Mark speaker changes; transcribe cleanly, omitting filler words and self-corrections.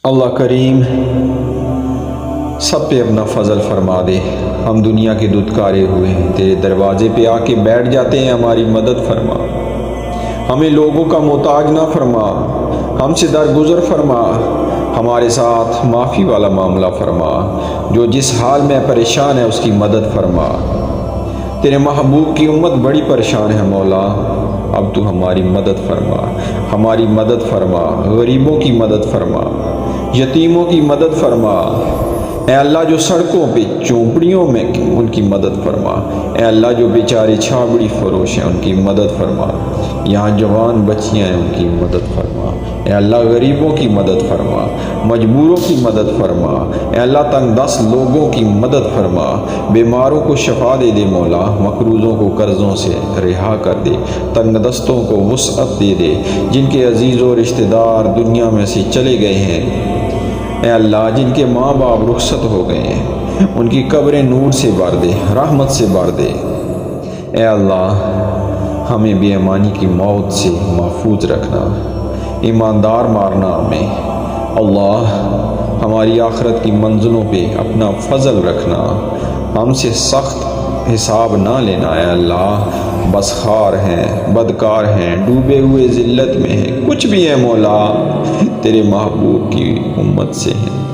Speaker 1: اللہ کریم سب پہ اپنا فضل فرما دے۔ ہم دنیا کے دودکارے ہوئے ہیں، تیرے دروازے پہ آ کے بیٹھ جاتے ہیں، ہماری مدد فرما، ہمیں لوگوں کا محتاج نہ فرما، ہم سے درگزر فرما، ہمارے ساتھ معافی والا معاملہ فرما، جو جس حال میں پریشان ہے اس کی مدد فرما۔ تیرے محبوب کی امت بڑی پریشان ہے مولا، اب تو ہماری مدد فرما، ہماری مدد فرما، غریبوں کی مدد فرما، یتیموں کی مدد فرما۔ اے اللہ جو سڑکوں پہ چونپڑیوں میں ان کی مدد فرما، اے اللہ جو بیچارے چھابڑی فروش ہیں ان کی مدد فرما، یہاں جوان بچیاں ہیں ان کی مدد فرما، اے اللہ غریبوں کی مدد فرما، مجبوروں کی مدد فرما، اے اللہ تنگ دست لوگوں کی مدد فرما، بیماروں کو شفا دے دے مولا، مقروضوں کو قرضوں سے رہا کر دے، تنگ دستوں کو وسعت دے دے، جن کے عزیز و رشتہ دار دنیا میں سے چلے گئے ہیں، اے اللہ جن کے ماں باپ رخصت ہو گئے ہیں ان کی قبریں نور سے بھر دے، رحمت سے بھر دے۔ اے اللہ ہمیں بے ایمانی کی موت سے محفوظ رکھنا، ایماندار مارنا ہمیں، اللہ ہماری آخرت کی منزلوں پہ اپنا فضل رکھنا، ہم سے سخت حساب نہ لینا۔ اے اللہ بس خوار ہیں، بدکار ہیں، ڈوبے ہوئے ذلت میں ہیں، کچھ بھی ہے مولا تیرے محبوب کی امت سے ہیں۔